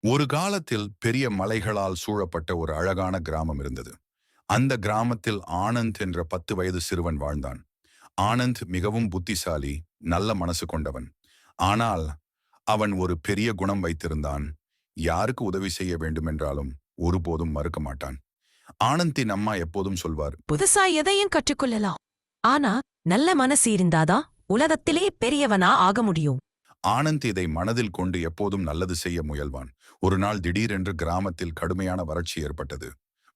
ஒரு காலத்தில் பெரிய மலைகளால் சூழப்பட்ட ஒரு அழகான கிராமம் இருந்தது. அந்த கிராமத்தில் ஆனந்த் என்ற 10 வயது சிறுவன் வாழ்ந்தான். ஆனந்த் மிகவும் புத்திசாலி, நல்ல மனசு கொண்டவன். ஆனால் அவன் ஒரு பெரிய குணம் வைத்திருந்தான். யாருக்கு உதவி செய்ய வேண்டுமென்றாலும் ஒருபோதும் மறுக்க மாட்டான். ஆனந்தின் அம்மா எப்போதும் சொல்வார், புதுசா எதையும் கற்றுக்கொள்ளலாம். ஆனா நல்ல மனசு இருந்தாதான் உலகத்திலே பெரியவனா ஆக முடியும். ஆனந்த் இதை மனதில் கொண்டு எப்போதும் நல்லது செய்ய முயல்வான். ஒரு நாள் திடீரென்று கிராமத்தில் கடுமையான வறட்சி ஏற்பட்டது.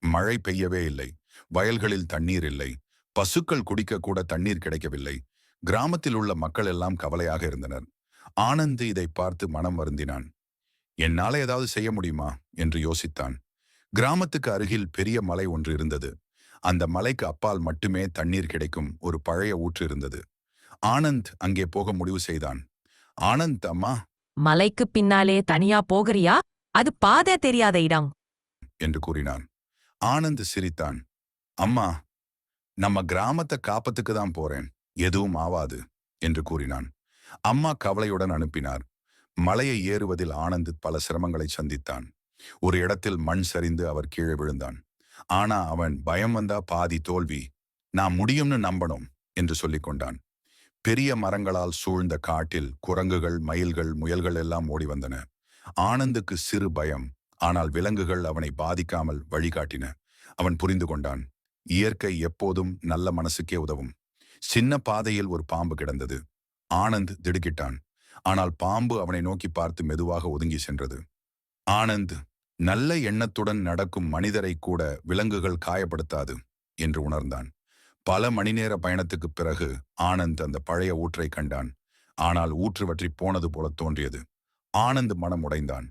மழை பெய்யவே இல்லை. வயல்களில் தண்ணீர் இல்லை. பசுக்கள் குடிக்க கூட தண்ணீர் கிடைக்கவில்லை. கிராமத்தில் உள்ள மக்கள் எல்லாம் கவலையாக இருந்தனர். ஆனந்த் இதை பார்த்து மனம் வருந்தினான். என்னால ஏதாவது செய்ய முடியுமா என்று யோசித்தான். கிராமத்துக்கு அருகில் பெரிய மலை ஒன்று இருந்தது. அந்த மலைக்கு அப்பால் மட்டுமே தண்ணீர் கிடைக்கும் ஒரு பழைய ஊற்று இருந்தது. ஆனந்த் அங்கே போக முடிவு செய்தான். ஆனந்த் அம்மா மலைக்கு பின்னாலே தனியா போகிறியா? அது பாதை தெரியாத இடம். என்று கூறினான். ஆனந்த் சிரித்தான். அம்மா, நம்ம கிராமத்தை காப்பத்துக்கு தான் போறேன், எதுவும் ஆவாது என்று கூறினான். அம்மா கவலையுடன் அனுப்பினார். மலையை ஏறுவதில் ஆனந்த் பல சிரமங்களை சந்தித்தான். ஒரு இடத்தில் மண் சரிந்து அவர் கீழே விழுந்தான். ஆனா அவன் பயம் வந்தா பாதி தோல்வி, நான் முடியும்னு நம்பணும் என்று சொல்லிக் கொண்டான். பெரிய மரங்களால் சூழ்ந்த காட்டில் குரங்குகள், மயில்கள், முயல்கள் எல்லாம் ஓடி வந்தன. ஆனந்துக்கு சிறு பயம், ஆனால் விலங்குகள் அவனை பாதிக்காமல் வழிகாட்டின. அவன் புரிந்து கொண்டான், இயற்கை எப்போதும் நல்ல மனசுக்கே உதவும். சின்ன பாதையில் ஒரு பாம்பு கிடந்தது. ஆனந்த் திடுக்கிட்டான். ஆனால் பாம்பு அவனை நோக்கி பார்த்து மெதுவாக ஒதுங்கி சென்றது. ஆனந்த், நல்ல எண்ணத்துடன் நடக்கும் மனிதரை கூட விலங்குகள் காயப்படுத்தாது என்று உணர்ந்தான். பல மணி நேர பயணத்துக்குப் பிறகு ஆனந்த் அந்த பழைய ஊற்றை கண்டான். ஆனால் ஊற்று வற்றி போனது போல தோன்றியது. ஆனந்த் மனம் உடைந்தான்.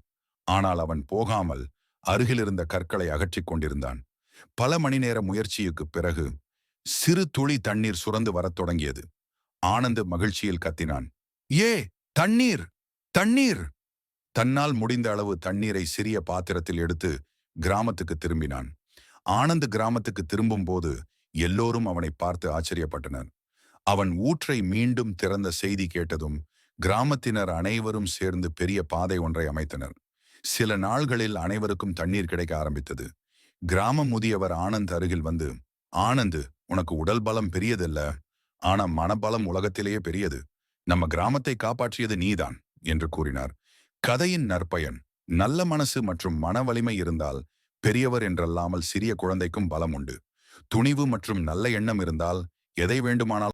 ஆனால் அவன் போகாமல் அருகிலிருந்த கற்களை அகற்றிக் கொண்டிருந்தான். பல மணி நேர முயற்சிக்குப் பிறகு சிறு துளி தண்ணீர் சுரந்து வரத் தொடங்கியது. ஆனந்த் மகிழ்ச்சியில் கத்தினான், ஏ, தண்ணீர், தண்ணீர்! தன்னால் முடிந்த அளவு தண்ணீரை சிறிய பாத்திரத்தில் எடுத்து கிராமத்துக்கு திரும்பினான். ஆனந்த் கிராமத்துக்கு திரும்பும் போது எல்லோரும் அவனை பார்த்து ஆச்சரியப்பட்டனர். அவன் ஊற்றை மீண்டும் திறந்த செய்தி கேட்டதும் கிராமத்தினர் அனைவரும் சேர்ந்து பெரிய பாதை ஒன்றை அமைத்தனர். சில நாள்களில் அனைவருக்கும் தண்ணீர் கிடைக்க ஆரம்பித்தது. கிராம முதியவர் ஆனந்த் அருகில் வந்து, ஆனந்த், உனக்கு உடல் பலம் பெரியதல்ல, ஆனா மனபலம் உலகத்திலேயே பெரியது. நம்ம கிராமத்தை காப்பாற்றியது நீதான் என்று கூறினார். கதையின் நற்பயன்: நல்ல மனசு மற்றும் மன வலிமை இருந்தால் பெரியவர் என்றல்லாமல் சிறிய குழந்தைக்கும் பலம் உண்டு. துணிவு மற்றும் நல்ல எண்ணம் இருந்தால் எதை வேண்டுமானாலும்